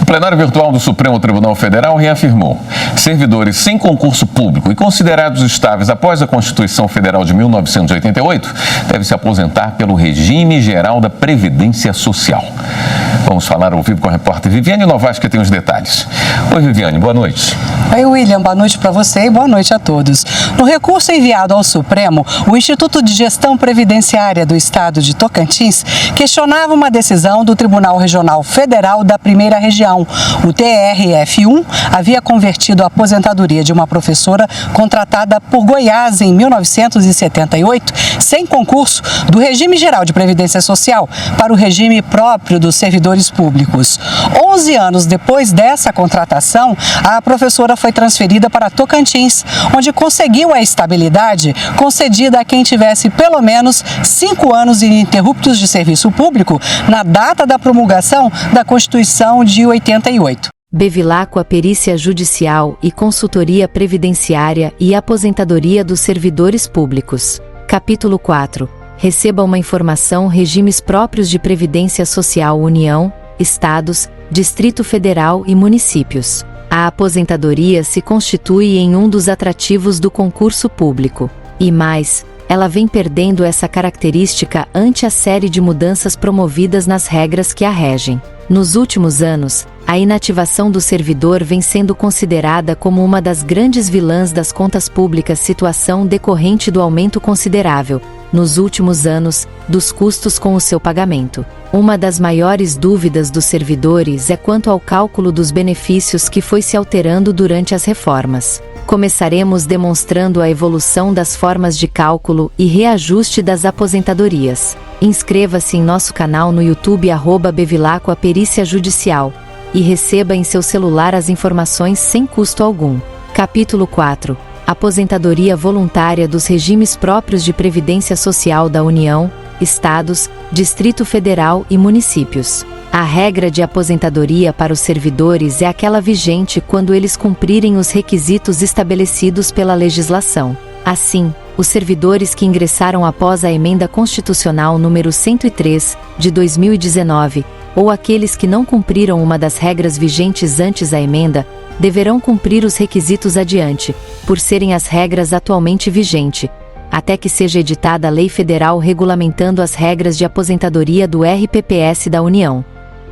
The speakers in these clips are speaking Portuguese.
O plenário virtual do Supremo Tribunal Federal reafirmou: servidores sem concurso público e considerados estáveis após a Constituição Federal de 1988 devem se aposentar pelo regime geral da Previdência Social. Vamos falar ao vivo com a repórter Viviane Novaes, que tem os detalhes. Oi, Viviane, boa noite. Oi, William, boa noite para você e boa noite a todos. No recurso enviado ao Supremo, o Instituto de Gestão Previdenciária do Estado de Tocantins questionava uma decisão do Tribunal Regional Federal da Primeira Região. O TRF1 havia convertido a aposentadoria de uma professora contratada por Goiás em 1978, sem concurso, do regime geral de Previdência Social para o regime próprio dos servidores públicos. 11 anos depois dessa contratação, a professora foi transferida para Tocantins, onde conseguiu a estabilidade concedida a quem tivesse pelo menos 5 anos ininterruptos de serviço público na data da promulgação da Constituição de 88. Bevilacqua Perícia Judicial e Consultoria Previdenciária e Aposentadoria dos Servidores Públicos. Capítulo 4. Receba uma informação: regimes próprios de Previdência Social, União, Estados, Distrito Federal e municípios. A aposentadoria se constitui em um dos atrativos do concurso público. E mais, ela vem perdendo essa característica ante a série de mudanças promovidas nas regras que a regem. Nos últimos anos, a inativação do servidor vem sendo considerada como uma das grandes vilãs das contas públicas, situação decorrente do aumento considerável, nos últimos anos, dos custos com o seu pagamento. Uma das maiores dúvidas dos servidores é quanto ao cálculo dos benefícios, que foi se alterando durante as reformas. Começaremos demonstrando a evolução das formas de cálculo e reajuste das aposentadorias. Inscreva-se em nosso canal no YouTube @Bevilacqua Perícia Judicial e receba em seu celular as informações sem custo algum. Capítulo 4. Aposentadoria voluntária dos regimes próprios de Previdência Social da União, Estados, Distrito Federal e municípios. A regra de aposentadoria para os servidores é aquela vigente quando eles cumprirem os requisitos estabelecidos pela legislação. Assim, os servidores que ingressaram após a Emenda Constitucional número 103, de 2019, ou aqueles que não cumpriram uma das regras vigentes antes da emenda, deverão cumprir os requisitos adiante, por serem as regras atualmente vigentes, até que seja editada a lei federal regulamentando as regras de aposentadoria do RPPS da União.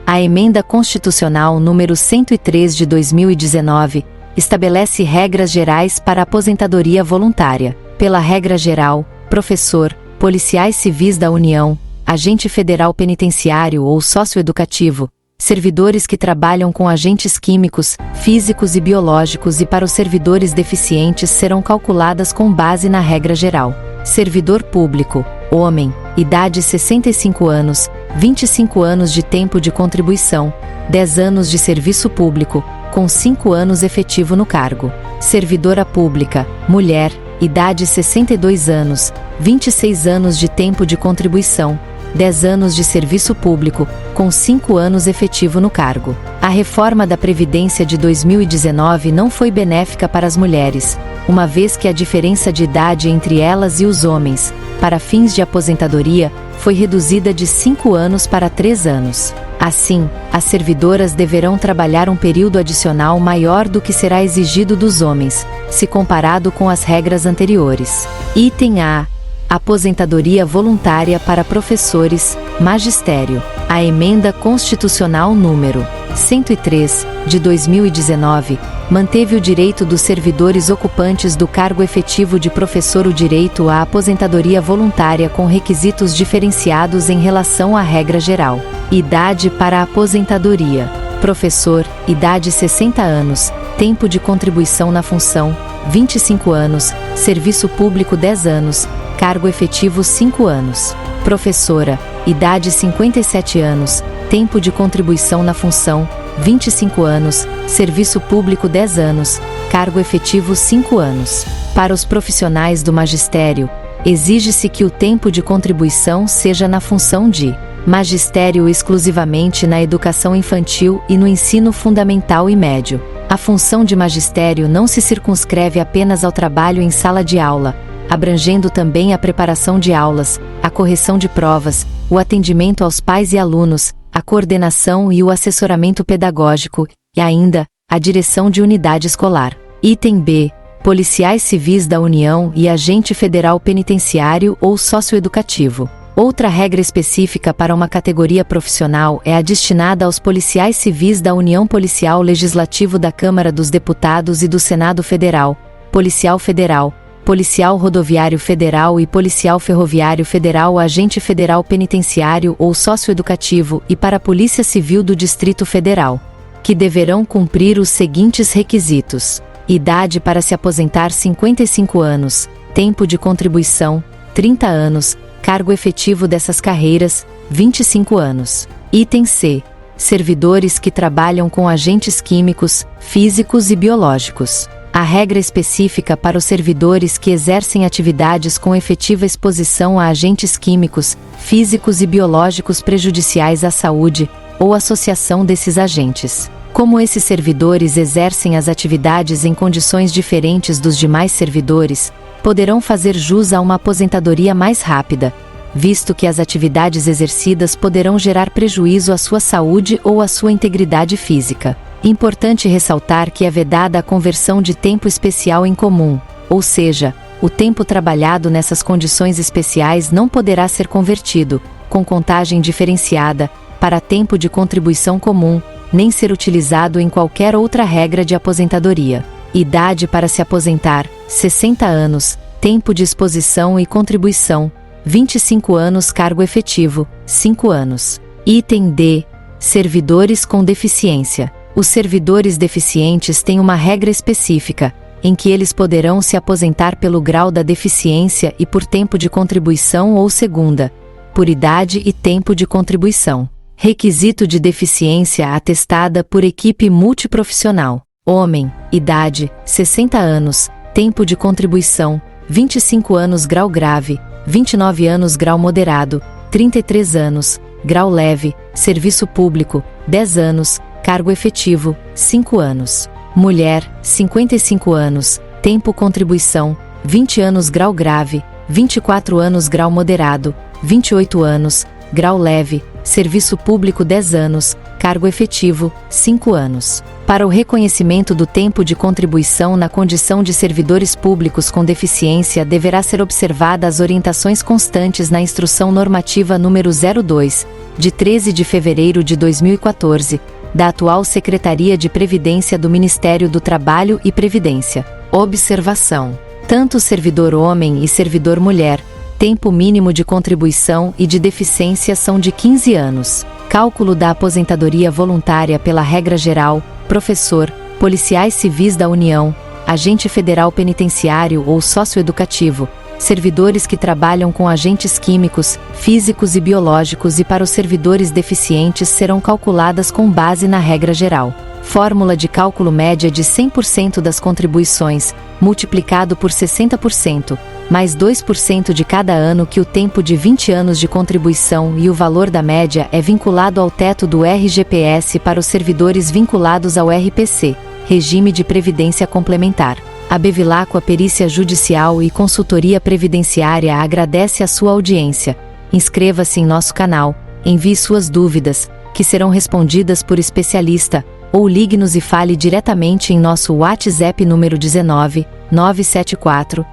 A Emenda Constitucional número 103 de 2019 estabelece regras gerais para a aposentadoria voluntária. Pela regra geral, professor, policiais civis da União, agente federal penitenciário ou socioeducativo, servidores que trabalham com agentes químicos, físicos e biológicos, e para os servidores deficientes serão calculadas com base na regra geral. Servidor público, homem, idade 65 anos, 25 anos de tempo de contribuição, 10 anos de serviço público, com 5 anos efetivo no cargo. Servidora pública, mulher, idade 62 anos, 26 anos de tempo de contribuição, 10 anos de serviço público, com 5 anos efetivo no cargo. A reforma da Previdência de 2019 não foi benéfica para as mulheres, uma vez que a diferença de idade entre elas e os homens, para fins de aposentadoria, foi reduzida de 5 anos para 3 anos. Assim, as servidoras deverão trabalhar um período adicional maior do que será exigido dos homens, se comparado com as regras anteriores. Item A. Aposentadoria voluntária para professores, magistério. A Emenda Constitucional número 103, de 2019, manteve o direito dos servidores ocupantes do cargo efetivo de professor o direito à aposentadoria voluntária com requisitos diferenciados em relação à regra geral. Idade para a aposentadoria. Professor, idade 60 anos, tempo de contribuição na função, 25 anos, serviço público 10 anos, cargo efetivo 5 anos. Professora, idade 57 anos, tempo de contribuição na função, 25 anos, serviço público 10 anos, cargo efetivo 5 anos. Para os profissionais do magistério, exige-se que o tempo de contribuição seja na função de magistério exclusivamente na educação infantil e no ensino fundamental e médio. A função de magistério não se circunscreve apenas ao trabalho em sala de aula, abrangendo também a preparação de aulas, a correção de provas, o atendimento aos pais e alunos, a coordenação e o assessoramento pedagógico, e ainda, a direção de unidade escolar. Item B. Policiais civis da União e agente federal penitenciário ou socioeducativo. Outra regra específica para uma categoria profissional é a destinada aos policiais civis da União, Policial Legislativo da Câmara dos Deputados e do Senado Federal, Policial Federal, Policial Rodoviário Federal e Policial Ferroviário Federal, agente federal penitenciário ou socioeducativo e para a Polícia Civil do Distrito Federal, que deverão cumprir os seguintes requisitos: idade para se aposentar 55 anos, tempo de contribuição 30 anos, cargo efetivo dessas carreiras 25 anos. Item C. Servidores que trabalham com agentes químicos, físicos e biológicos. A regra específica para os servidores que exercem atividades com efetiva exposição a agentes químicos, físicos e biológicos prejudiciais à saúde, ou associação desses agentes. Como esses servidores exercem as atividades em condições diferentes dos demais servidores, poderão fazer jus a uma aposentadoria mais rápida, visto que as atividades exercidas poderão gerar prejuízo à sua saúde ou à sua integridade física. Importante ressaltar que é vedada a conversão de tempo especial em comum, ou seja, o tempo trabalhado nessas condições especiais não poderá ser convertido, com contagem diferenciada, para tempo de contribuição comum, nem ser utilizado em qualquer outra regra de aposentadoria. Idade para se aposentar, 60 anos, tempo de exposição e contribuição, 25 anos, cargo efetivo, 5 anos. Item D. Servidores com deficiência. Os servidores deficientes têm uma regra específica, em que eles poderão se aposentar pelo grau da deficiência e por tempo de contribuição ou segunda, por idade e tempo de contribuição. Requisito de deficiência atestada por equipe multiprofissional. Homem, idade, 60 anos, tempo de contribuição, 25 anos grau grave, 29 anos grau moderado, 33 anos, grau leve, serviço público, 10 anos, cargo efetivo, 5 anos. Mulher, 55 anos, tempo contribuição, 20 anos grau grave, 24 anos grau moderado, 28 anos, grau leve, serviço público 10 anos, cargo efetivo, 5 anos. Para o reconhecimento do tempo de contribuição na condição de servidores públicos com deficiência deverá ser observada as orientações constantes na Instrução Normativa número 02, de 13 de fevereiro de 2014, da atual Secretaria de Previdência do Ministério do Trabalho e Previdência. Observação: tanto servidor homem e servidor mulher, tempo mínimo de contribuição e de deficiência são de 15 anos. Cálculo da aposentadoria voluntária pela regra geral, professor, policiais civis da União, agente federal penitenciário ou socioeducativo, servidores que trabalham com agentes químicos, físicos e biológicos e para os servidores deficientes serão calculadas com base na regra geral. Fórmula de cálculo média de 100% das contribuições, multiplicado por 60%, mais 2% de cada ano que o tempo de 20 anos de contribuição e o valor da média é vinculado ao teto do RGPS para os servidores vinculados ao RPC, Regime de Previdência Complementar. A Bevilacqua Perícia Judicial e Consultoria Previdenciária agradece a sua audiência. Inscreva-se em nosso canal, envie suas dúvidas, que serão respondidas por especialista, ou ligue-nos e fale diretamente em nosso WhatsApp número 19 974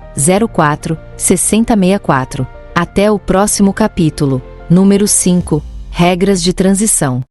04 6064. Até o próximo capítulo, número 5, Regras de Transição.